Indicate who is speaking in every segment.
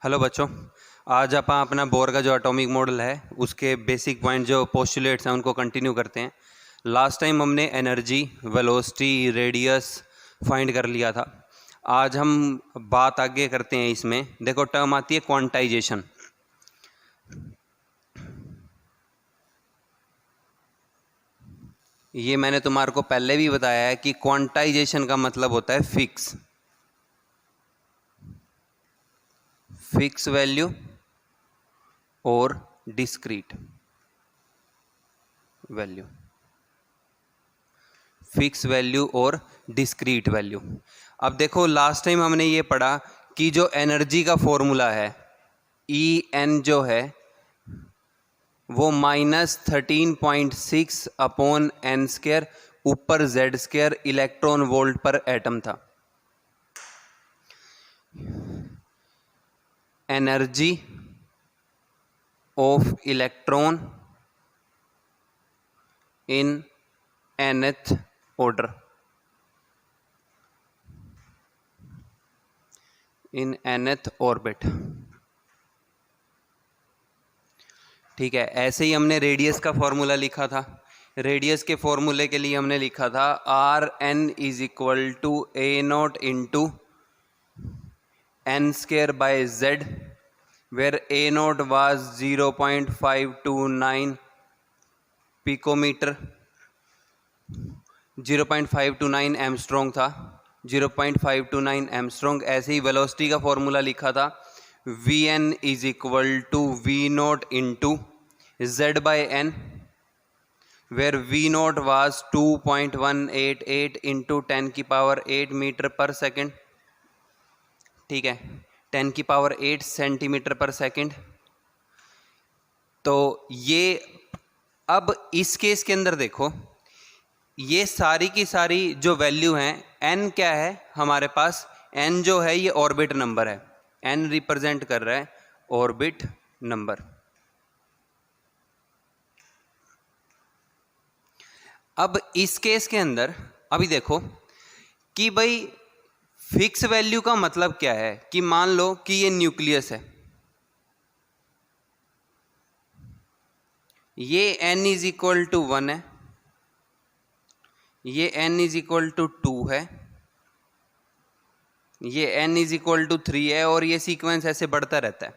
Speaker 1: Hello बच्चों। आज अपन अपना बोर का जो एटॉमिक मॉडल है उसके बेसिक पॉइंट जो पोस्टुलेट्स हैं उनको कंटिन्यू करते हैं। लास्ट टाइम हमने एनर्जी, वेलोसिटी, रेडियस फाइंड कर लिया था। आज हम बात आगे करते हैं। इसमें देखो टर्म आती है क्वांटाइजेशन। ये मैंने तुम्हारे को पहले भी बताया है कि क्वांटाइजेशन का मतलब होता है फिक्स वैल्यू और डिस्क्रीट वैल्यू। फिक्स वैल्यू और डिस्क्रीट वैल्यू। अब देखो लास्ट टाइम हमने ये पढ़ा कि जो एनर्जी का फॉर्मूला है ई एन जो है वो -13.6 अपॉन एन स्क्वायर ऊपर जेड स्क्वायर इलेक्ट्रॉन वोल्ट पर एटम था। Energy of electron in nth order in nth orbit। ठीक है, ऐसे ही हमने रेडियस का फॉर्मूला लिखा था। रेडियस के फॉर्मूले के लिए हमने लिखा था r n is equal to a naught into n square by z, where a naught was 0.529 picometer, 0.529 angstrom था, 0.529 एमस्ट्रॉन्ग। ऐसे ही वेलोसिटी का फॉर्मूला लिखा था v n is equal to v naught into z by n, where v naught was 2.188 into 10⁸ metre per second. ठीक है, 10⁸ centimetre पर second. तो ये अब इस केस के अंदर देखो, ये सारी की सारी जो वैल्यू हैं, n क्या है हमारे पास, n जो है ये ऑर्बिट नंबर है। n रिप्रेजेंट कर रहा है ऑर्बिट नंबर। अब इस केस के अंदर अभी देखो कि भाई फिक्स वैल्यू का मतलब क्या है कि मान लो कि ये न्यूक्लियस है, ये n इज इक्वल टू 1 है, ये n इज इक्वल टू 2 है, ये n इज इक्वल टू 3 है, और ये सीक्वेंस ऐसे बढ़ता रहता है।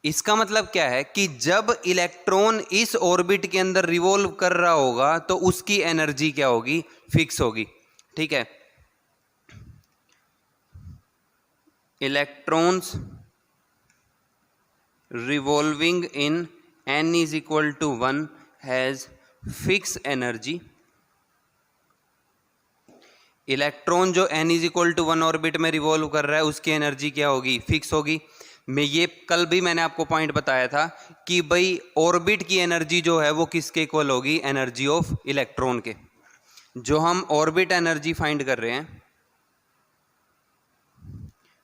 Speaker 1: इसका मतलब क्या है कि जब इलेक्ट्रॉन इस ऑर्बिट के अंदर रिवॉल्व कर रहा होगा तो उसकी एनर्जी क्या होगी, फिक्स होगी। ठीक है, electrons revolving in n is equal to 1 has fix energy. Electron जो n is equal to 1 orbit में रिवॉल्व कर रहा है उसकी एनर्जी क्या होगी, फिक्स होगी। मैं ये कल भी मैंने आपको पॉइंट बताया था कि भाई ऑर्बिट की एनर्जी जो है वो किसके इक्वल होगी, एनर्जी ऑफ इलेक्ट्रॉन के। जो हम ऑर्बिट एनर्जी फाइंड कर रहे हैं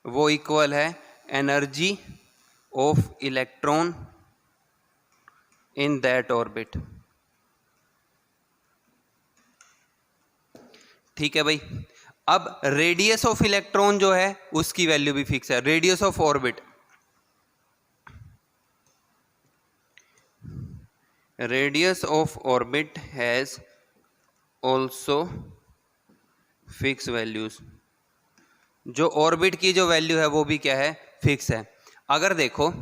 Speaker 1: वो इक्वल है energy of electron in that orbit. ठीक है भाई। अब रेडियस ऑफ इलेक्ट्रॉन जो है उसकी वैल्यू भी फिक्स है। Radius of orbit, radius of orbit has also fix values. जो ऑर्बिट की जो वैल्यू है वो भी क्या है, फिक्स है। अगर देखो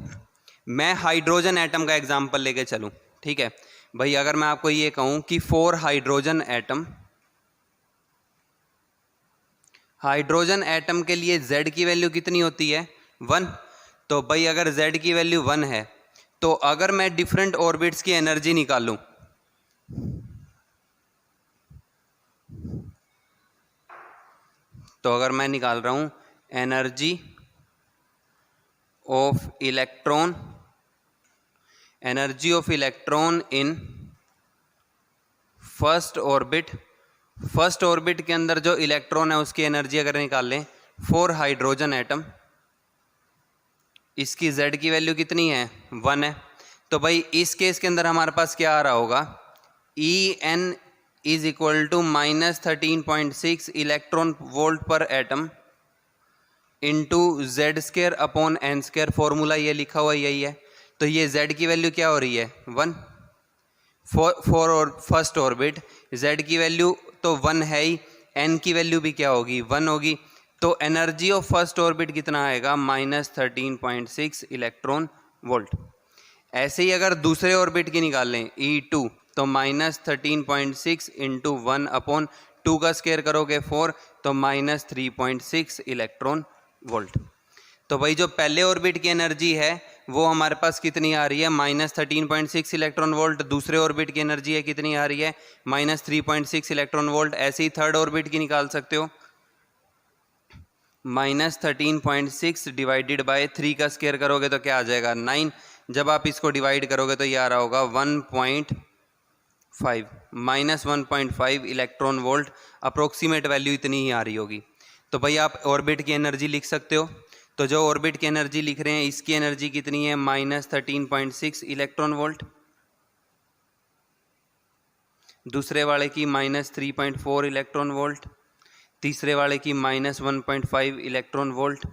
Speaker 1: मैं हाइड्रोजन एटम का एग्जांपल लेके चलूं, ठीक है भाई, अगर मैं आपको ये कहूं कि 4 हाइड्रोजन एटम, हाइड्रोजन एटम के लिए Z की वैल्यू कितनी होती है, 1। तो भाई अगर Z की वैल्यू 1 है तो अगर मैं डिफरेंट ऑर्बिट्स की एनर्जी निकालूं, तो अगर मैं निकाल रहा हूं energy of electron, energy of electron in first orbit, first orbit के अंदर जो इलेक्ट्रॉन है उसकी एनर्जी अगर निकाल लें 4 हाइड्रोजन एटम, इसकी Z की वैल्यू कितनी है, 1 है। तो भाई इस केस के अंदर हमारे पास क्या आ रहा होगा, E n is equal to -13.6 electron volt पर atom into Z square upon n square, formula ये लिखा हुआ यही है। तो ये जेड की वैल्यू क्या हो रही है 1 फॉर और फर्स्ट ऑर्बिट, जेड की वैल्यू तो 1 है ही, एन की वैल्यू भी क्या होगी 1 होगी। तो एनर्जी ऑफ फर्स्ट ऑर्बिट कितना आएगा -13.6 इलेक्ट्रॉन वोल्ट। ऐसे ही अगर दूसरे ऑर्बिट की निकाल लें E2 तो -13.6 इंटू 1 अपॉन 2 का स्क्वायर करोगे 4 तो -3.6 इलेक्ट्रॉन वोल्ट। तो भाई जो पहले ऑर्बिट की एनर्जी है वो हमारे पास कितनी आ रही है -13.6 इलेक्ट्रॉन वोल्ट, दूसरे ऑर्बिट की एनर्जी है कितनी आ रही है -3.6 इलेक्ट्रॉन वोल्ट। ऐसे ही थर्ड ऑर्बिट की निकाल सकते हो, -13.6 डिवाइडेड बाय 3 का स्क्वायर करोगे तो क्या आ जाएगा 9। जब आप इसको डिवाइड करोगे तो ये आ रहा होगा 1.5 -1.5 इलेक्ट्रॉन वोल्ट, अप्रोक्सीमेट वैल्यू इतनी ही आ रही होगी। तो भाई आप ऑर्बिट की एनर्जी लिख सकते हो। तो जो ऑर्बिट की एनर्जी लिख रहे हैं इसकी एनर्जी कितनी है -13.6 इलेक्ट्रॉन वोल्ट, दूसरे वाले की -3.4 इलेक्ट्रॉन वोल्ट, तीसरे वाले की -1.5 इलेक्ट्रॉन वोल्ट।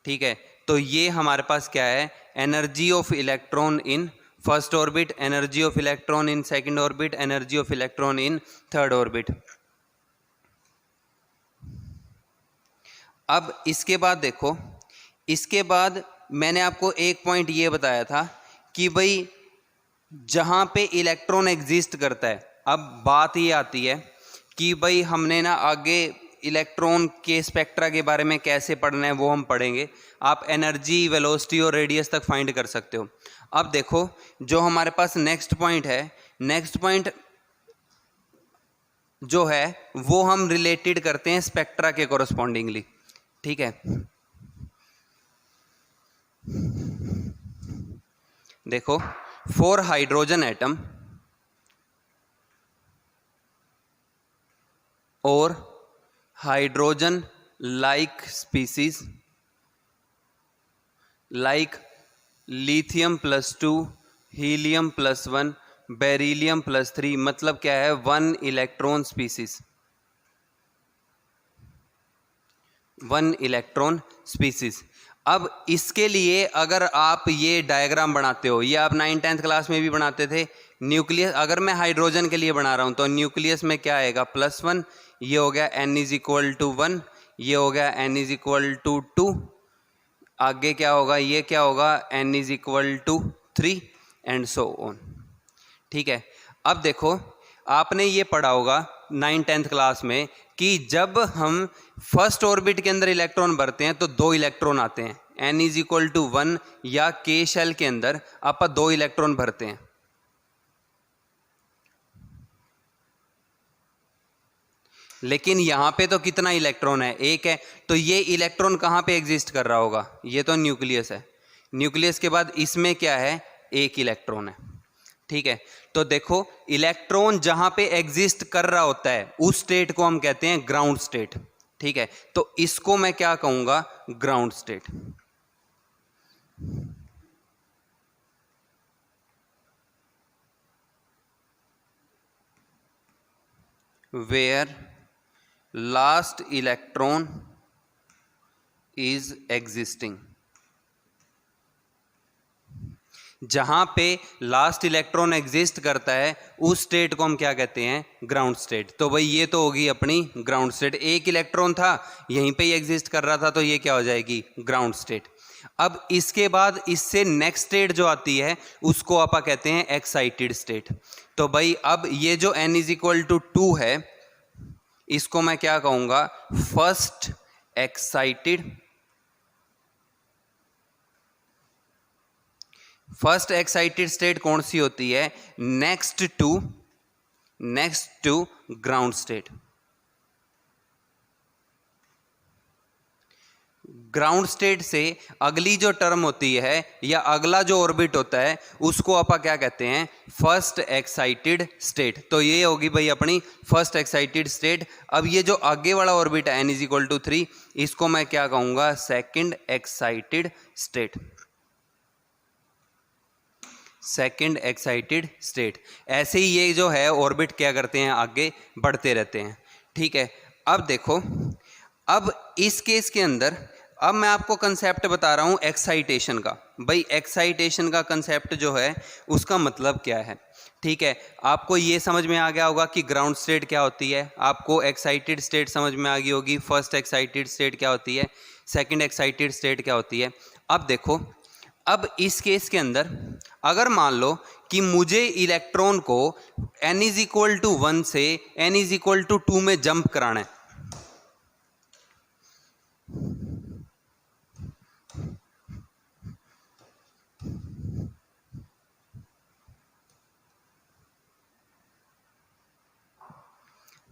Speaker 1: ठीक है, तो ये हमारे पास क्या है energy of electron in first orbit, energy of electron in second orbit, energy of electron in third orbit. अब इसके बाद देखो, इसके बाद मैंने आपको एक पॉइंट ये बताया था कि भाई जहाँ पे इलेक्ट्रॉन एग्जिस्ट करता है, अब बात ये आती है कि भाई हमने ना आगे इलेक्ट्रॉन के स्पेक्ट्रा के बारे में कैसे पढ़ना है वो हम पढ़ेंगे। आप एनर्जी, वेलोसिटी और रेडियस तक फाइंड कर सकते हो। अब देखो जो हमारे पास नेक्स्ट पॉइंट है, नेक्स्ट पॉइंट जो है वो हम रिलेटेड करते हैं स्पेक्ट्रा के कोरस्पॉन्डिंगली। ठीक है, देखो फॉर हाइड्रोजन एटम और hydrogen like species like lithium +2, helium +1, beryllium +3, मतलब क्या है 1 इलेक्ट्रॉन स्पीसीज, 1 इलेक्ट्रॉन स्पीसीज। अब इसके लिए अगर आप ये डायग्राम बनाते हो, ये आप 9th-10th क्लास में भी बनाते थे, न्यूक्लियस अगर मैं हाइड्रोजन के लिए बना रहा हूँ तो न्यूक्लियस में क्या आएगा +1, ये हो गया n = 1, ये हो गया n = 2, आगे क्या होगा, ये क्या होगा n = 3 एंड सो ऑन। ठीक है, अब देखो आपने ये पढ़ा होगा 9th-10th क्लास में कि जब हम फर्स्ट ऑर्बिट के अंदर इलेक्ट्रॉन भरते हैं तो 2 इलेक्ट्रॉन आते हैं, n = 1 या k शेल के अंदर आप 2 इलेक्ट्रॉन भरते हैं। लेकिन यहाँ पे तो कितना इलेक्ट्रॉन है, एक है। तो ये इलेक्ट्रॉन कहाँ पे एग्जिस्ट कर रहा होगा, ये तो न्यूक्लियस है, न्यूक्लियस के बाद इसमें क्या है 1 इलेक्ट्रॉन है। ठीक है, तो देखो इलेक्ट्रॉन जहां पे एग्जिस्ट कर रहा होता है उस स्टेट को हम कहते हैं ग्राउंड स्टेट। ठीक है, तो इसको मैं क्या कहूंगा ground state. Where last electron is existing, जहां पे लास्ट इलेक्ट्रॉन एग्जिस्ट करता है उस स्टेट को हम क्या कहते हैं ग्राउंड स्टेट। तो भाई ये तो होगी अपनी ग्राउंड स्टेट, 1 इलेक्ट्रॉन था यहीं पे ही एग्जिस्ट कर रहा था तो ये क्या हो जाएगी ग्राउंड स्टेट। अब इसके बाद इससे नेक्स्ट स्टेट जो आती है उसको आप कहते हैं एक्साइटेड स्टेट। तो भाई अब ये जो n = 2 है इसको मैं क्या कहूंगा first excited. First excited state कौन सी होती है next to ground state. Ground state से अगली जो टर्म होती है या अगला जो ऑर्बिट होता है उसको आप क्या कहते हैं फर्स्ट एक्साइटेड स्टेट। तो ये होगी भाई अपनी फर्स्ट एक्साइटेड स्टेट। अब ये जो आगे वाला ऑर्बिट है n = 3 इसको मैं क्या कहूंगा second excited state, second excited state. ऐसे ही ये जो है ऑर्बिट क्या करते हैं आगे बढ़ते रहते हैं। ठीक है, अब देखो अब इस केस के अंदर अब मैं आपको कंसेप्ट बता रहा हूँ एक्साइटेशन का। भाई एक्साइटेशन का कंसेप्ट जो है उसका मतलब क्या है, ठीक है। आपको ये समझ में आ गया होगा कि ग्राउंड स्टेट क्या होती है, आपको एक्साइटेड स्टेट समझ में आ गई होगी, फर्स्ट एक्साइटेड स्टेट क्या होती है, सेकंड एक्साइटेड स्टेट क्या होती है। अब देखो, अब इस केस के अंदर अगर मान लो कि मुझे इलेक्ट्रॉन को n इज इक्वल टू 1 से n इज इक्वल टू 2 में जंप कराना है,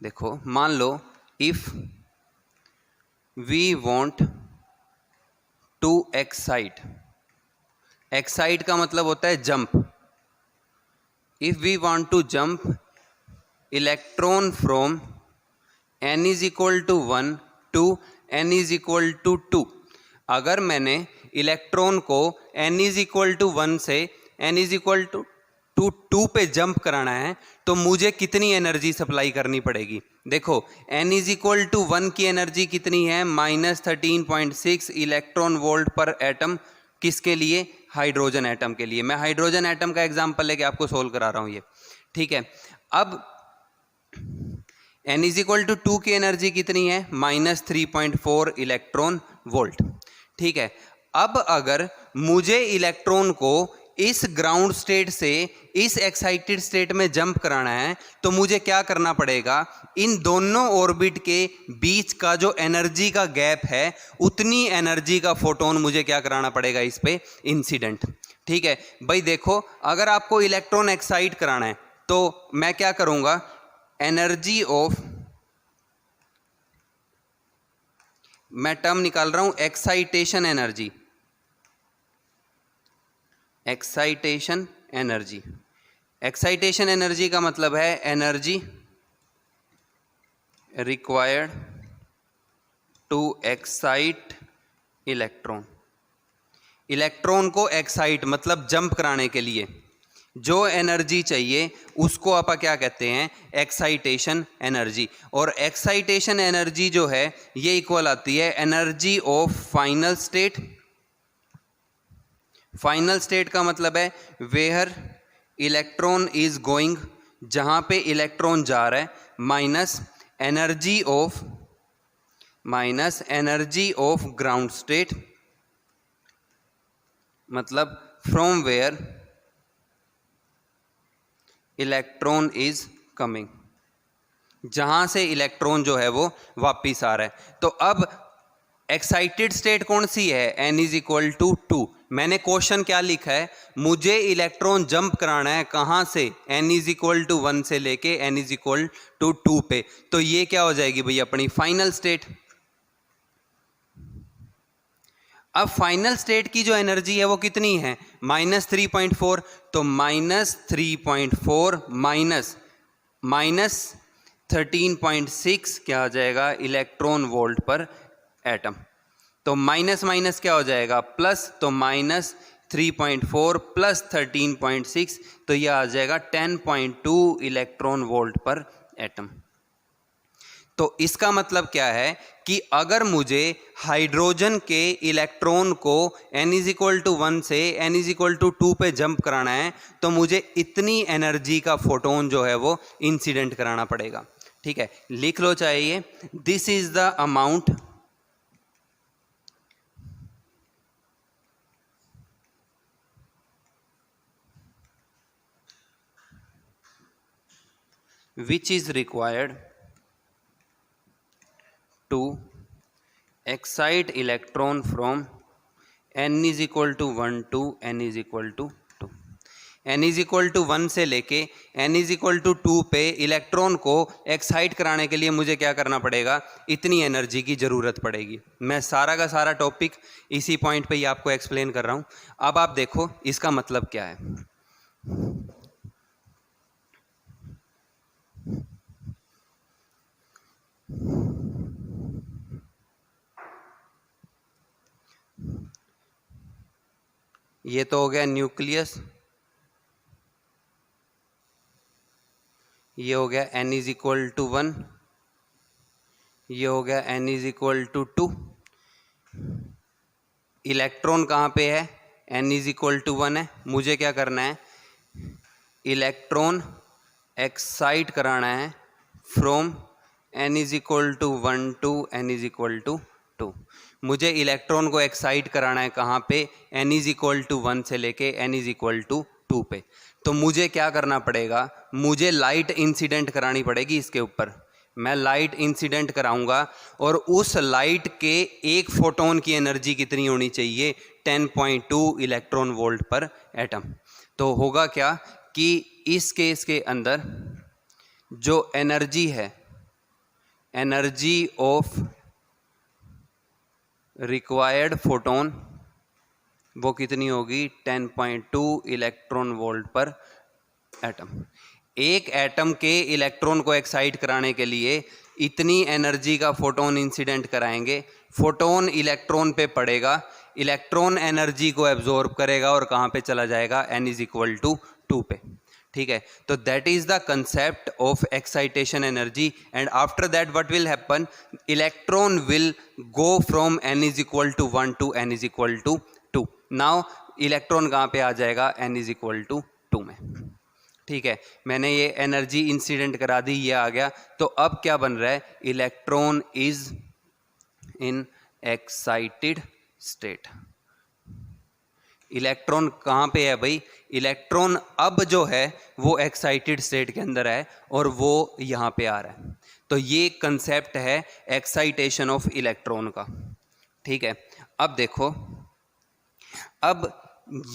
Speaker 1: देखो मान लो if we want to excite, excite का मतलब होता है jump, if we want to jump electron from n is equal to 1 to n is equal to 2, अगर मैंने इलेक्ट्रॉन को n इज इक्वल टू 1 से n इज इक्वल टू 2 पे jump कराना है तो मुझे कितनी एनर्जी सप्लाई करनी पड़ेगी। देखो n इज इक्वल टू 1 की एनर्जी कितनी है, -13.6 इलेक्ट्रॉन वोल्ट पर एटम, किसके लिए, हाइड्रोजन एटम के लिए। मैं हाइड्रोजन एटम का एग्जांपल लेके आपको सोल्व करा रहा हूँ ये, ठीक है। अब n इज इक्वल टू 2 की एनर्जी कितनी है, -3.4 इलेक्ट्रॉन वोल्ट, ठीक है। अब अगर मुझे इलेक्ट्रॉन को इस ग्राउंड स्टेट से इस एक्साइटेड स्टेट में जंप कराना है तो मुझे क्या करना पड़ेगा, इन दोनों ऑर्बिट के बीच का जो एनर्जी का गैप है उतनी एनर्जी का फोटोन मुझे क्या कराना पड़ेगा इस पे, इंसिडेंट, ठीक है। भाई देखो अगर आपको इलेक्ट्रॉन एक्साइट कराना है तो मैं क्या करूंगा, एनर्जी ऑफ, मैं टर्म निकाल रहा हूं excitation energy, excitation energy, excitation energy का मतलब है energy required to excite electron, electron को एक्साइट मतलब जंप कराने के लिए जो एनर्जी चाहिए उसको आप क्या कहते हैं, एक्साइटेशन एनर्जी। और एक्साइटेशन एनर्जी जो है ये इक्वल आती है energy of final state, final state का मतलब है वेयर इलेक्ट्रॉन इज गोइंग, जहां पे इलेक्ट्रॉन जा रहा है, minus energy of ground state, मतलब from where electron is coming, जहां से इलेक्ट्रॉन जो है वो वापिस आ रहा है। तो अब एक्साइटेड स्टेट कौन सी है, n इज इक्वल टू 2। मैंने क्वेश्चन क्या लिखा है, मुझे इलेक्ट्रॉन जंप कराना है कहां से, n इज इक्वल टू 1 से लेके n इज इक्वल टू 2 पे, तो ये क्या हो जाएगी भैया अपनी फाइनल स्टेट। अब फाइनल स्टेट की जो एनर्जी है वो कितनी है, -3.4, तो -3.4 माइनस 13.6 क्या हो जाएगा, इलेक्ट्रॉन वोल्ट पर एटम। तो माइनस माइनस क्या हो जाएगा, प्लस, तो -3.4 प्लस 13.6, तो यह आ जाएगा 10.2 इलेक्ट्रॉन वोल्ट पर एटम। तो इसका मतलब क्या है कि अगर मुझे हाइड्रोजन के इलेक्ट्रॉन को n इज इक्वल टू 1 से n इज इक्वल टू 2 पे जंप कराना है तो मुझे इतनी एनर्जी का फोटोन जो है वो इंसिडेंट कराना पड़ेगा, ठीक है। लिख लो चाहिए, this is the amount which is required to excite electron from n is equal to 1 to n is equal to 2, n is equal to 1 से लेके n is equal to 2 पे इलेक्ट्रॉन को एक्साइट कराने के लिए मुझे क्या करना पड़ेगा, इतनी एनर्जी की ज़रूरत पड़ेगी। मैं सारा का सारा टॉपिक इसी पॉइंट पे ही आपको एक्सप्लेन कर रहा हूँ। अब आप देखो इसका मतलब क्या है। ये तो हो गया न्यूक्लियस, ये हो गया n इज इक्वल टू 1, ये हो गया n is equal to 2, electron कहाँ पे है, n इज इक्वल टू 1 है, मुझे क्या करना है, इलेक्ट्रॉन एक्साइट कराना है from n is equal to 1 to n is equal to 2। मुझे इलेक्ट्रॉन को एक्साइट कराना है कहाँ पे, n इज इक्वल टू 1 से लेके n इज इक्वल टू 2 पे। तो मुझे क्या करना पड़ेगा, मुझे लाइट इंसिडेंट करानी पड़ेगी इसके ऊपर। मैं लाइट इंसिडेंट कराऊंगा और उस लाइट के एक फोटोन की एनर्जी कितनी होनी चाहिए, 10.2 इलेक्ट्रॉन वोल्ट पर एटम। तो होगा क्या कि इस केस के अंदर जो एनर्जी है, एनर्जी ऑफ रिक्वायर्ड फोटोन वो कितनी होगी, 10.2 इलेक्ट्रॉन वोल्ट पर एटम। एक एटम के इलेक्ट्रॉन को एक्साइट कराने के लिए इतनी एनर्जी का फोटोन इंसिडेंट कराएंगे, फोटोन इलेक्ट्रॉन पे पड़ेगा, इलेक्ट्रॉन एनर्जी को एब्जॉर्ब करेगा और कहाँ पे चला जाएगा, n इज इक्वल टू 2 पे। ठीक है, तो that is the concept of excitation energy. And after that what will happen, electron will go from n is equal to 1 to n is equal to 2। Now electron कहाँ पे आ जाएगा, n is equal to 2 में। ठीक है, मैंने ये energy incident करा दी, ये आ गया। तो अब क्या बन रहा है, electron is in excited state. Electron कहाँ पे है भाई, इलेक्ट्रॉन अब जो है वो एक्साइटेड स्टेट के अंदर है और वो यहाँ पे आ रहा है। तो ये कंसेप्ट है एक्साइटेशन ऑफ इलेक्ट्रॉन का। ठीक है, अब देखो, अब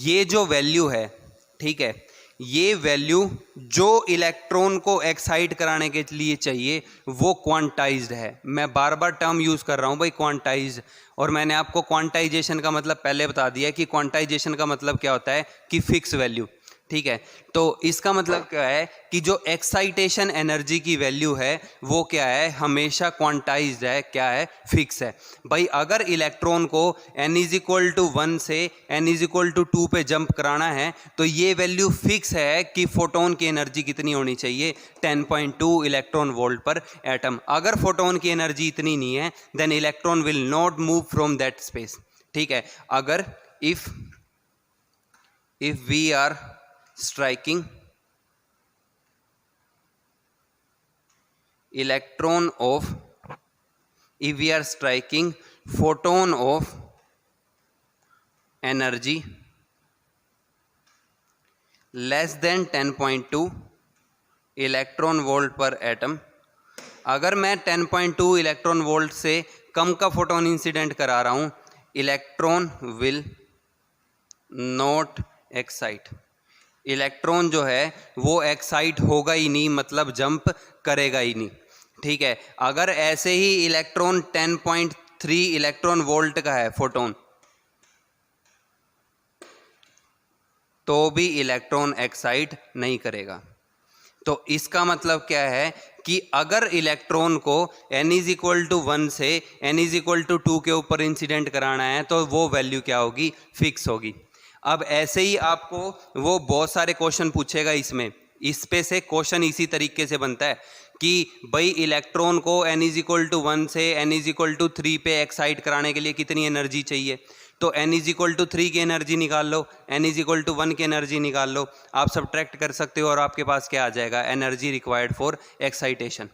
Speaker 1: ये जो वैल्यू है, ठीक है, ये वैल्यू जो इलेक्ट्रॉन को एक्साइट कराने के लिए चाहिए वो क्वांटाइज्ड है। मैं बार बार टर्म यूज़ कर रहा हूँ भाई, क्वांटाइज्ड। और मैंने आपको क्वांटाइजेशन का मतलब पहले बता दिया कि क्वांटाइजेशन का मतलब क्या होता है कि फिक्स वैल्यू। ठीक है, तो इसका मतलब क्या है कि जो एक्साइटेशन एनर्जी की वैल्यू है वो क्या है, हमेशा क्वांटाइज्ड है, क्या है, फिक्स है। भाई अगर इलेक्ट्रॉन को n इज इक्वल टू 1 से n इज इक्वल टू 2 पे जंप कराना है तो ये वैल्यू फिक्स है कि फोटोन की एनर्जी कितनी होनी चाहिए, 10.2 इलेक्ट्रॉन वोल्ट पर एटम। अगर फोटोन की एनर्जी इतनी नहीं है then electron will not move from that space. ठीक है, अगर if we are striking electron of, if we are striking photon of energy less than 10.2 electron volt पर एटम, अगर मैं 10.2 इलेक्ट्रॉन वोल्ट से कम का फोटोन इंसिडेंट करा रहा हूं, electron will not excite. Electron जो है वो एक्साइट होगा ही नहीं, मतलब जंप करेगा ही नहीं। ठीक है, अगर ऐसे ही इलेक्ट्रॉन 10.3 इलेक्ट्रॉन वोल्ट का है फोटोन तो भी इलेक्ट्रॉन एक्साइट नहीं करेगा। तो इसका मतलब क्या है कि अगर इलेक्ट्रॉन को n इज इक्वल टू 1 से n इज इक्वल टू 2 के ऊपर इंसिडेंट कराना है तो वो वैल्यू क्या होगी, फिक्स होगी। अब ऐसे ही आपको वो बहुत सारे क्वेश्चन पूछेगा इसमें, इस पे से क्वेश्चन इसी तरीके से बनता है कि भाई इलेक्ट्रॉन को n इज इक्वल टू 1 से n इज इक्वल टू 3 पे एक्साइट कराने के लिए कितनी एनर्जी चाहिए, तो n इज इक्वल टू 3 की एनर्जी निकाल लो, n इज इक्वल टू 1 की एनर्जी निकाल लो, आप सब्ट्रैक्ट कर सकते हो और आपके पास क्या आ जाएगा, एनर्जी रिक्वायर्ड फॉर एक्साइटेशन।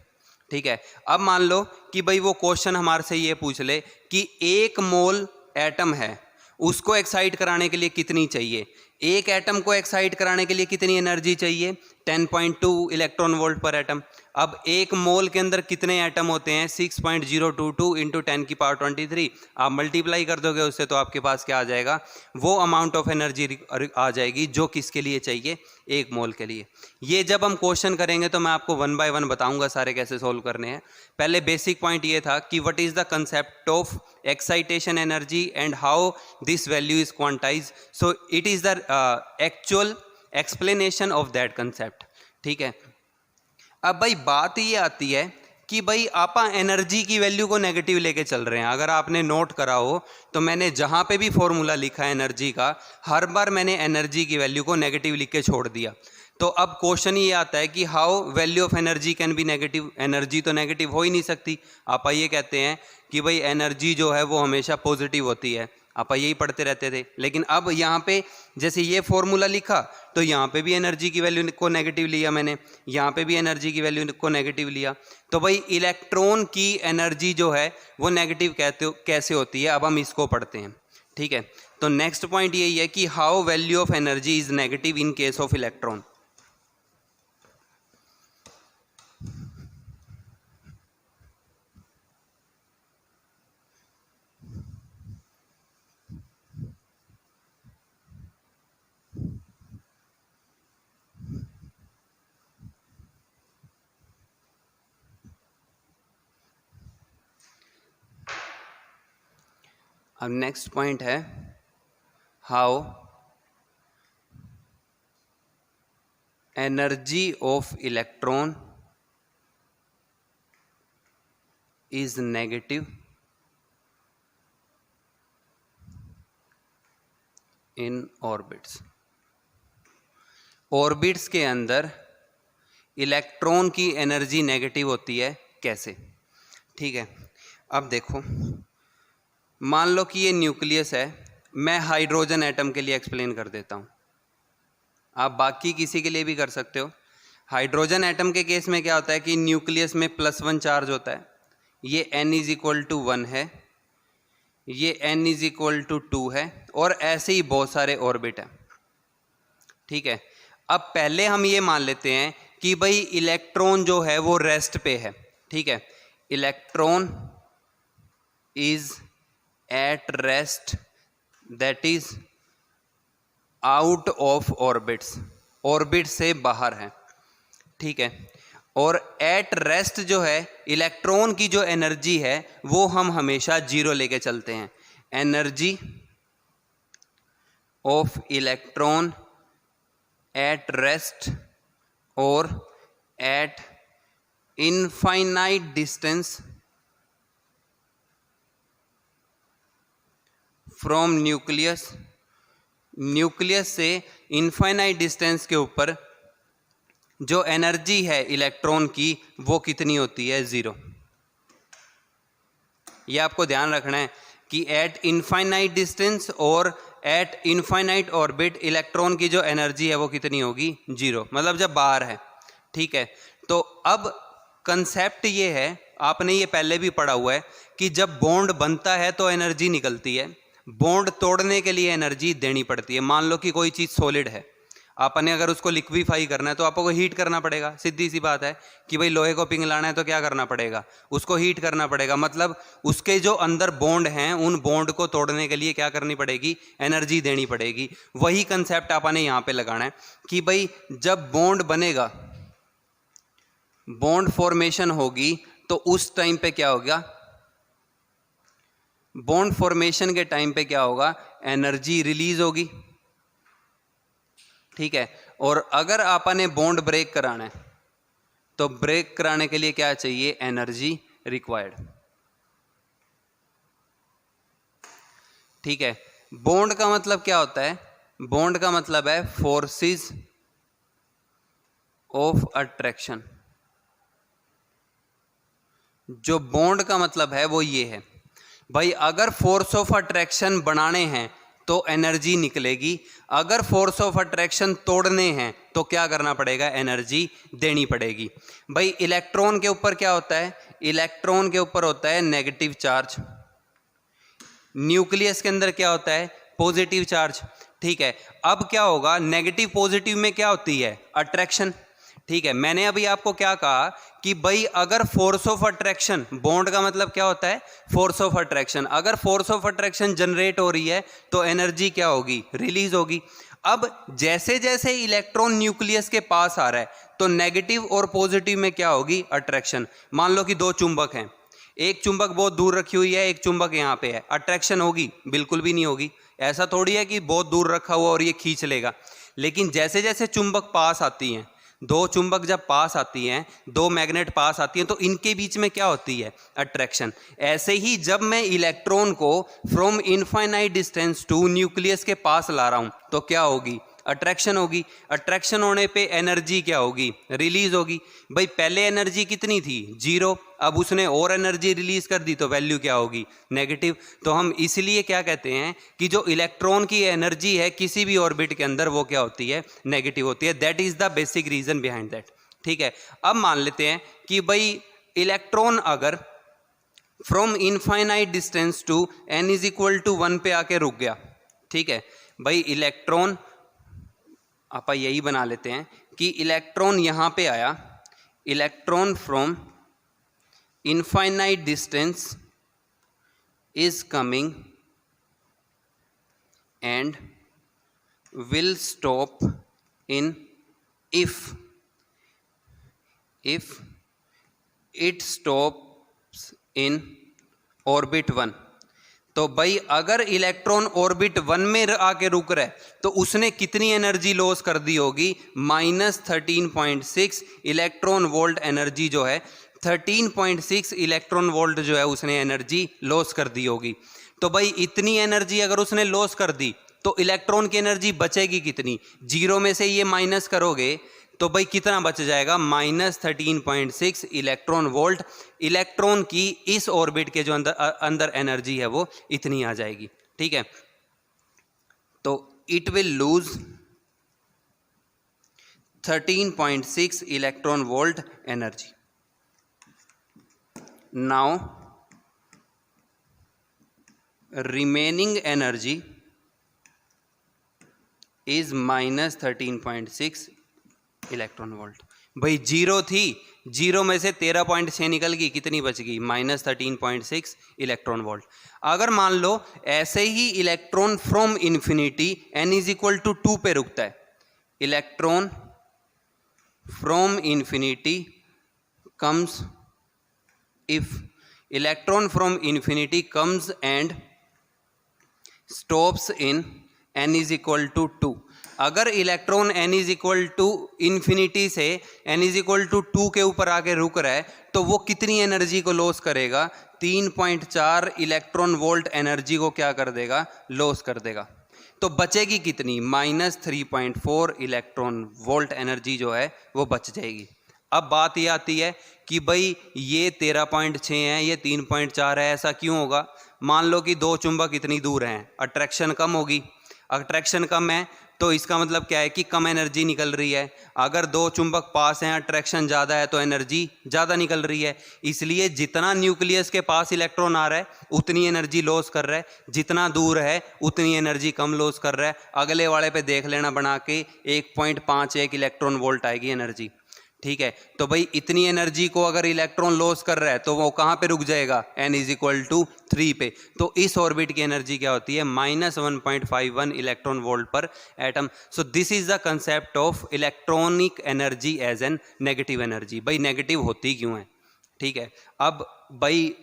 Speaker 1: ठीक है, अब मान लो कि भाई वो क्वेश्चन हमारे से ये पूछ ले कि 1 मोल एटम है, उसको एक्साइट कराने के लिए कितनी चाहिए, एक एटम को एक्साइट कराने के लिए कितनी एनर्जी चाहिए, 10.2 इलेक्ट्रॉन वोल्ट पर एटम। अब 1 मोल के अंदर कितने एटम होते हैं, 6.022 इंटू 10 की पावर 23। आप मल्टीप्लाई कर दोगे उससे तो आपके पास क्या आ जाएगा, वो अमाउंट ऑफ एनर्जी आ जाएगी जो किसके लिए चाहिए, 1 मोल के लिए। ये जब हम क्वेश्चन करेंगे तो मैं आपको 1 बाय 1 बताऊंगा सारे कैसे सोल्व करने हैं। पहले बेसिक पॉइंट ये था कि what is the concept of excitation energy and how this value is quantize, so it is the actual explanation of that concept. ठीक है, अब भाई बात ये आती है कि भाई आप एनर्जी की वैल्यू को नेगेटिव लेके चल रहे हैं। अगर आपने नोट करा हो तो मैंने जहाँ पे भी फॉर्मूला लिखा है एनर्जी का, हर बार मैंने एनर्जी की वैल्यू को नेगेटिव लिख के छोड़ दिया। तो अब क्वेश्चन ये आता है कि how value of energy can be negative, energy तो नेगेटिव हो ही नहीं सकती। आप ये कहते हैं कि भाई एनर्जी जो है वो हमेशा पॉजिटिव होती है, आप यही पढ़ते रहते थे। लेकिन अब यहाँ पे जैसे ये फॉर्मूला लिखा तो यहाँ पे भी एनर्जी की वैल्यू को नेगेटिव लिया मैंने, यहाँ पे भी एनर्जी की वैल्यू को नेगेटिव लिया। तो भाई इलेक्ट्रॉन की एनर्जी जो है वो नेगेटिव कैसे होती है, अब हम इसको पढ़ते हैं। ठीक है, तो नेक्स्ट पॉइंट यही है कि how value of energy is negative in case of electron. अब नेक्स्ट पॉइंट है how energy of electron is negative in orbits. Orbits के अंदर इलेक्ट्रॉन की एनर्जी नेगेटिव होती है कैसे। ठीक है, अब देखो मान लो कि ये न्यूक्लियस है, मैं हाइड्रोजन एटम के लिए एक्सप्लेन कर देता हूँ, आप बाकी किसी के लिए भी कर सकते हो। हाइड्रोजन एटम के केस में क्या होता है कि न्यूक्लियस में +1 चार्ज होता है, ये n = 1 है, ये n = 2 है, और ऐसे ही बहुत सारे ऑर्बिट हैं। ठीक है, अब पहले हम ये मान लेते हैं कि भाई इलेक्ट्रॉन जो है वो रेस्ट पे है। ठीक है, electron is at rest, that is out of orbits, orbit से बाहर है। ठीक है, और एट रेस्ट जो है इलेक्ट्रॉन की जो एनर्जी है वो हम हमेशा 0 लेके चलते हैं। Energy of electron at rest और at infinite distance from nucleus, nucleus से इनफाइनाइट डिस्टेंस के ऊपर जो एनर्जी है इलेक्ट्रॉन की वो कितनी होती है, 0। ये आपको ध्यान रखना है कि एट इनफाइनाइट डिस्टेंस और एट इनफाइनाइट ऑर्बिट इलेक्ट्रॉन की जो एनर्जी है वो कितनी होगी, 0, मतलब जब बाहर है। ठीक है, तो अब कंसेप्ट ये है, आपने ये पहले भी पढ़ा हुआ है कि जब बॉन्ड बनता है तो एनर्जी निकलती है, बॉन्ड तोड़ने के लिए एनर्जी देनी पड़ती है। मान लो कि कोई चीज़ सॉलिड है, आपने अगर उसको लिक्विफाई करना है तो आपको हीट करना पड़ेगा, सीधी सी बात है कि भाई लोहे को पिघलाना है तो क्या करना पड़ेगा, उसको हीट करना पड़ेगा। मतलब उसके जो अंदर बॉन्ड हैं उन बॉन्ड को तोड़ने के लिए क्या करनी पड़ेगी, एनर्जी देनी पड़ेगी। वही कंसेप्ट आपने यहाँ पे लगाना है कि भाई जब बॉन्ड बनेगा, बॉन्ड फॉर्मेशन होगी तो उस टाइम पे क्या होगा, बॉन्ड फॉर्मेशन के टाइम पे क्या होगा, एनर्जी रिलीज होगी। ठीक है, और अगर आपने बॉन्ड ब्रेक कराना है तो ब्रेक कराने के लिए क्या चाहिए, एनर्जी रिक्वायर्ड। ठीक है, बॉन्ड का मतलब क्या होता है, बॉन्ड का मतलब है फोर्सेस ऑफ अट्रैक्शन। जो बॉन्ड का मतलब है वो ये है भाई, अगर फोर्स ऑफ अट्रैक्शन बनाने हैं तो एनर्जी निकलेगी, अगर फोर्स ऑफ अट्रैक्शन तोड़ने हैं तो क्या करना पड़ेगा, एनर्जी देनी पड़ेगी। भाई इलेक्ट्रॉन के ऊपर क्या होता है, इलेक्ट्रॉन के ऊपर होता है नेगेटिव चार्ज, न्यूक्लियस के अंदर क्या होता है, पॉजिटिव चार्ज। ठीक है, अब क्या होगा, नेगेटिव पॉजिटिव में क्या होती है, अट्रैक्शन। ठीक है, मैंने अभी आपको क्या कहा कि भाई अगर फोर्स ऑफ अट्रैक्शन, बॉन्ड का मतलब क्या होता है, फोर्स ऑफ अट्रैक्शन, अगर फोर्स ऑफ अट्रैक्शन जनरेट हो रही है तो एनर्जी क्या होगी, रिलीज होगी। अब जैसे जैसे इलेक्ट्रॉन न्यूक्लियस के पास आ रहा है तो नेगेटिव और पॉजिटिव में क्या होगी, अट्रैक्शन। मान लो कि दो चुंबक हैं, एक चुंबक बहुत दूर रखी हुई है, एक चुंबक यहाँ पे है, अट्रैक्शन होगी, बिल्कुल भी नहीं होगी। ऐसा थोड़ी है कि बहुत दूर रखा हुआ और ये खींच लेगा। लेकिन जैसे जैसे चुंबक पास आती हैं, दो चुंबक जब पास आती हैं, दो मैग्नेट पास आती हैं, तो इनके बीच में क्या होती है, अट्रैक्शन। ऐसे ही जब मैं इलेक्ट्रॉन को from infinite distance to nucleus के पास ला रहा हूं तो क्या होगी, अट्रैक्शन होगी, अट्रैक्शन होने पे एनर्जी क्या होगी, रिलीज होगी। भाई पहले एनर्जी कितनी थी, 0, अब उसने और एनर्जी रिलीज कर दी तो वैल्यू क्या होगी, नेगेटिव। तो हम इसलिए क्या कहते हैं कि जो इलेक्ट्रॉन की एनर्जी है किसी भी ऑर्बिट के अंदर वो क्या होती है, नेगेटिव होती है। That is the basic reason behind that. ठीक है, अब मान लेते हैं कि भाई इलेक्ट्रॉन अगर from infinite distance to n is equal to 1 पे आके रुक गया। ठीक है भाई, इलेक्ट्रॉन आप यही बना लेते हैं कि इलेक्ट्रॉन यहां पे आया, electron from infinite distance is coming and will stop in if it stops in orbit 1। तो भाई अगर इलेक्ट्रॉन ऑर्बिट 1 में आके रुक रहा है तो उसने कितनी एनर्जी लॉस कर दी होगी, -13.6 इलेक्ट्रॉन वोल्ट एनर्जी जो है, 13.6 इलेक्ट्रॉन वोल्ट जो है उसने एनर्जी लॉस कर दी होगी। तो भाई इतनी एनर्जी अगर उसने लॉस कर दी तो इलेक्ट्रॉन की एनर्जी बचेगी कितनी, 0 में से ये माइनस करोगे तो भाई कितना बच जाएगा, -13.6 इलेक्ट्रॉन वोल्ट। इलेक्ट्रॉन की इस ऑर्बिट के जो अंदर एनर्जी है वो इतनी आ जाएगी। ठीक है, तो it will lose 13.6 electron volt energy. Now remaining energy is -13.6 electron volt. भाई 0 थी, 0 में से 13.6 निकल गई, कितनी बच गई, -13.6 इलेक्ट्रॉन वोल्ट। अगर मान लो ऐसे ही electron from infinity n is equal to 2 पे रुकता है, electron from infinity comes, if electron from infinity comes and stops in n is equal to 2। अगर electron n is equal to infinity से n इज इक्वल टू 2 के ऊपर आके रुक रहा है तो वो कितनी एनर्जी को लॉस करेगा, 3.4 इलेक्ट्रॉन वोल्ट एनर्जी को क्या कर देगा, लॉस कर देगा। तो बचेगी कितनी, -3.4 इलेक्ट्रॉन वोल्ट एनर्जी जो है वो बच जाएगी। अब बात ये आती है कि भाई ये 13.6 है, ये 3.4 है, ऐसा क्यों होगा। मान लो कि दो चुंबक इतनी दूर हैं, अट्रैक्शन कम होगी, अट्रैक्शन कम है तो इसका मतलब क्या है कि कम एनर्जी निकल रही है। अगर दो चुंबक पास हैं, अट्रैक्शन ज़्यादा है तो एनर्जी ज़्यादा निकल रही है। इसलिए जितना न्यूक्लियस के पास इलेक्ट्रॉन आ रहा है उतनी एनर्जी लॉस कर रहा है, जितना दूर है उतनी एनर्जी कम लॉस कर रहा है। अगले वाले पे देख लेना बना के, 1.51 इलेक्ट्रॉन वोल्ट आएगी एनर्जी। ठीक है, तो भाई इतनी एनर्जी को अगर इलेक्ट्रॉन लॉस कर रहा है तो वो कहाँ पे रुक जाएगा, n इज इक्वल टू 3 पे। तो इस ऑर्बिट की एनर्जी क्या होती है, -1.51 इलेक्ट्रॉन वोल्ट पर atom. So this is the concept of electronic energy as an negative energy. भाई नेगेटिव होती क्यों है। ठीक है, अब भाई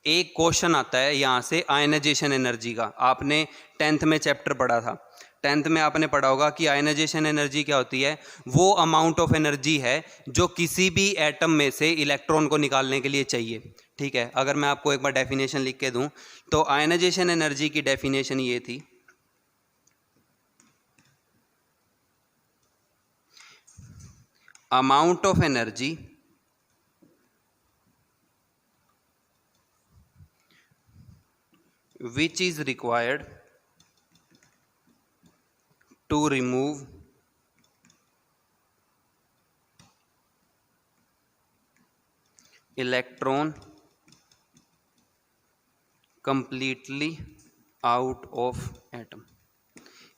Speaker 1: एक क्वेश्चन आता है यहाँ से आयनाइजेशन एनर्जी का। आपने 10th में चैप्टर पढ़ा था, 10th में आपने पढ़ा होगा कि आयनाइजेशन एनर्जी क्या होती है, वो अमाउंट ऑफ एनर्जी है जो किसी भी एटम में से इलेक्ट्रॉन को निकालने के लिए चाहिए। ठीक है, अगर मैं आपको एक बार डेफिनेशन लिख के दूं तो आयनाइजेशन एनर्जी की डेफिनेशन ये थी, amount of energy which is required to remove electron completely out of atom।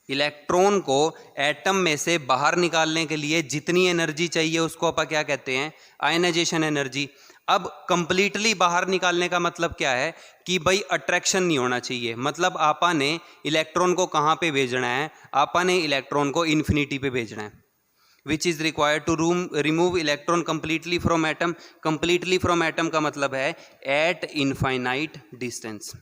Speaker 1: Electron को एटम में से बाहर निकालने के लिए जितनी एनर्जी चाहिए उसको अपन क्या कहते हैं, आयनाइजेशन एनर्जी। अब कंप्लीटली बाहर निकालने का मतलब क्या है कि भाई अट्रैक्शन नहीं होना चाहिए। मतलब आपा ने इलेक्ट्रॉन को कहाँ पे भेजना है, आपा ने इलेक्ट्रॉन को इन्फिनिटी पे भेजना है। Which is required to remove electron completely from atom. Completely from atom का मतलब है एट इनफाइनाइट डिस्टेंस।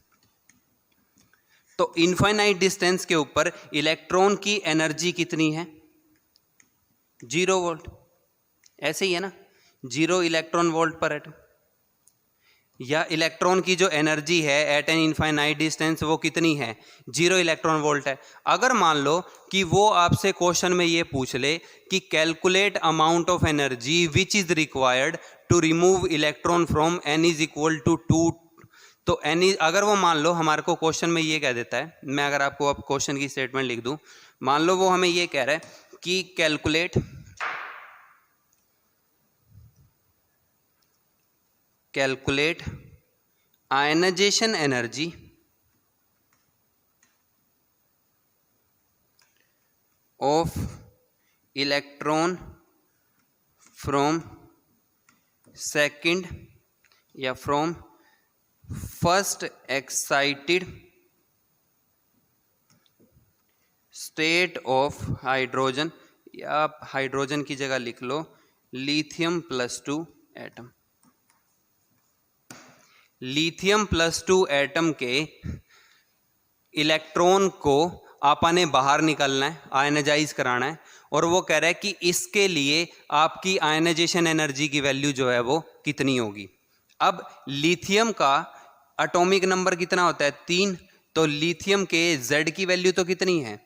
Speaker 1: तो इनफाइनाइट डिस्टेंस के ऊपर इलेक्ट्रॉन की एनर्जी कितनी है, 0 वोल्ट। ऐसे ही है ना, 0 इलेक्ट्रॉन वोल्ट पर एटम। या इलेक्ट्रॉन की जो एनर्जी है एट एन इनफाइनाइट डिस्टेंस वो कितनी है, 0 इलेक्ट्रॉन वोल्ट है। अगर मान लो कि वो आपसे क्वेश्चन में ये पूछ ले कि calculate amount of energy which is required to remove electron from n is equal to 2, तो एन इज, अगर वो मान लो हमारे को क्वेश्चन में ये कह देता है, मैं अगर आपको अब क्वेश्चन की स्टेटमेंट लिख दूं, मान लो वो हमें ये कह रहा है कि calculate ionization energy of electron from second या from first excited state of hydrogen, या आप हाइड्रोजन की जगह लिख लो लिथियम +2 एटम। लिथियम +2 एटम के इलेक्ट्रॉन को आपने बाहर निकलना है, आयनाइजाइज कराना है, और वो कह रहा है कि इसके लिए आपकी आयनाइजेशन एनर्जी की वैल्यू जो है वो कितनी होगी। अब लिथियम का एटॉमिक नंबर कितना होता है, 3, तो लिथियम के Z की वैल्यू तो कितनी है,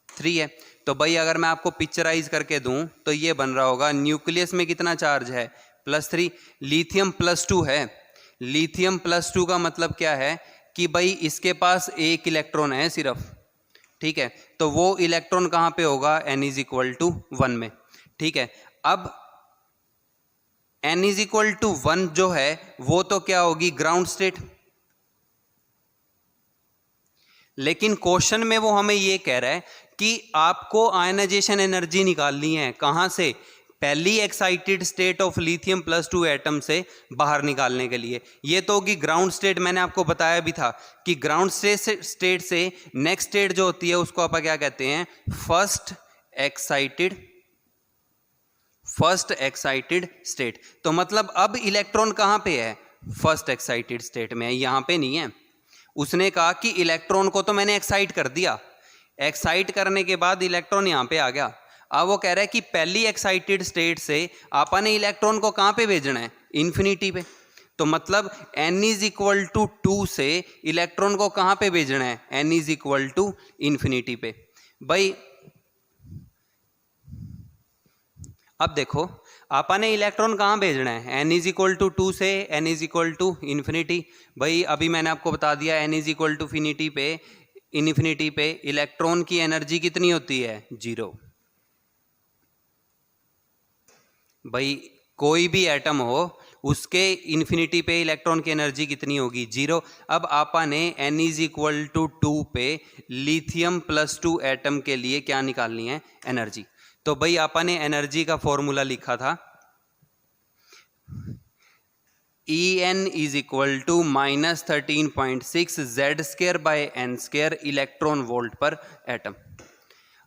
Speaker 1: 3 है। तो भाई अगर मैं आपको पिक्चराइज करके दूं तो ये बन रहा होगा, न्यूक्लियस में कितना चार्ज है, +3, लिथियम +2 है। लिथियम +2 का मतलब क्या है कि भाई इसके पास एक इलेक्ट्रॉन है सिर्फ, ठीक है, तो वो इलेक्ट्रॉन कहाँ पे होगा, n = 1 में, ठीक है। अब n = 1 जो है वो तो क्या होगी, ग्राउंड स्टेट। लेकिन क्वेश्चन में वो हमें ये कह रहा है कि आपको आयनाइजेशन एनर्जी निकालनी है, कहाँ से, पहली excited state of lithium +2 atom से बाहर निकालने के लिए। ये तो होगी ग्राउंड स्टेट, मैंने आपको बताया भी था कि ग्राउंड स्टेट से नेक्स्ट स्टेट जो होती है उसको आप क्या कहते हैं, फर्स्ट एक्साइटेड स्टेट। तो मतलब अब इलेक्ट्रॉन कहाँ पे है, फर्स्ट एक्साइटेड स्टेट में है, यहाँ पे नहीं है। उसने कहा कि इलेक्ट्रॉन को तो मैंने एक्साइट कर दिया, एक्साइट करने के बाद इलेक्ट्रॉन यहाँ पे आ गया। अब वो कह रहा है कि पहली एक्साइटेड स्टेट से आपने इलेक्ट्रॉन को कहाँ पे भेजना है, इन्फिनिटी पे। तो मतलब n = 2 से इलेक्ट्रॉन को कहाँ पे भेजना है, n = इन्फिनिटी पे। भाई अब देखो आपने इलेक्ट्रॉन कहाँ भेजना है, n = 2 से n = इन्फिनिटी। भाई अभी मैंने आपको बता दिया n = इन्फिनिटी पे इलेक्ट्रॉन की एनर्जी कितनी होती है, 0। भाई कोई भी एटम हो उसके इन्फिनिटी पे इलेक्ट्रॉन की एनर्जी कितनी होगी, 0। अब आपने n = 2 पे लिथियम +2 एटम के लिए क्या निकालनी है, एनर्जी। तो भाई आपने एनर्जी का फॉर्मूला लिखा था En = -13.6 Z²/n² इलेक्ट्रॉन वोल्ट पर एटम।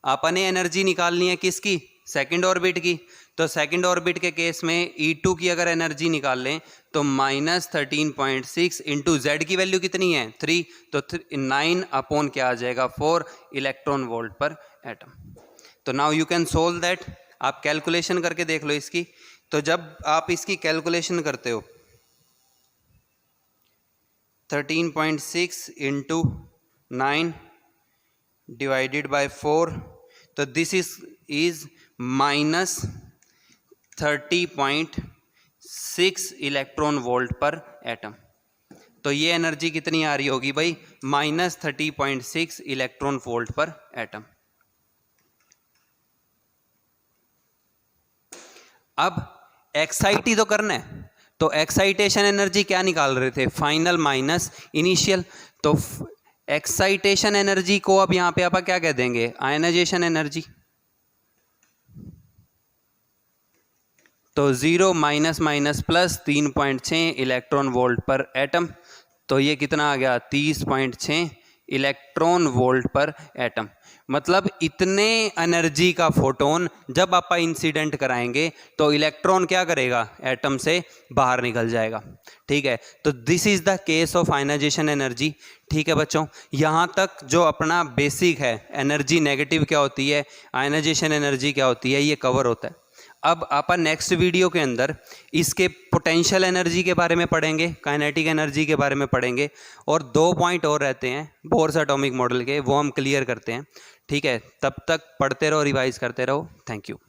Speaker 1: आपने एनर्जी निकालनी है किसकी, सेकंड ऑर्बिट की। तो सेकंड ऑर्बिट के केस में E2 की अगर एनर्जी निकाल लें तो -13.6 इंटू Z की वैल्यू कितनी है, 3, तो 9 अपॉन क्या आ जाएगा, 4 इलेक्ट्रॉन वोल्ट पर एटम। तो now you can solve that, आप कैलकुलेशन करके देख लो इसकी। तो जब आप इसकी कैलकुलेशन करते हो 13.6 इंटू 9 डिवाइडेड बाय 4, तो दिस इज -30.6 इलेक्ट्रॉन वोल्ट पर एटम। तो ये एनर्जी कितनी आ रही होगी भाई, -30.6 इलेक्ट्रॉन वोल्ट पर एटम। अब एक्साइट ही तो करना है, तो एक्साइटेशन एनर्जी क्या निकाल रहे थे, फाइनल माइनस इनिशियल। तो एक्साइटेशन एनर्जी को अब यहां पे आप क्या कह देंगे, आयनाइजेशन एनर्जी। तो 0 - - 3.6 इलेक्ट्रॉन वोल्ट पर एटम। तो ये कितना आ गया, 30.6 इलेक्ट्रॉन वोल्ट पर एटम। मतलब इतने एनर्जी का फोटोन जब आप इंसिडेंट कराएंगे तो इलेक्ट्रॉन क्या करेगा, एटम से बाहर निकल जाएगा, ठीक है। तो this is the case of ionisation energy, ठीक है बच्चों। यहाँ तक जो अपना बेसिक है, एनर्जी नेगेटिव क्या होती है, आयनाइजेशन एनर्जी क्या होती है, ये कवर होता है। अब अपन नेक्स्ट वीडियो के अंदर इसके पोटेंशियल एनर्जी के बारे में पढ़ेंगे, काइनेटिक एनर्जी के बारे में पढ़ेंगे, और 2 पॉइंट और रहते हैं बोर्स एटॉमिक मॉडल के, वो हम क्लियर करते हैं। ठीक है, तब तक पढ़ते रहो, रिवाइज करते रहो। Thank you.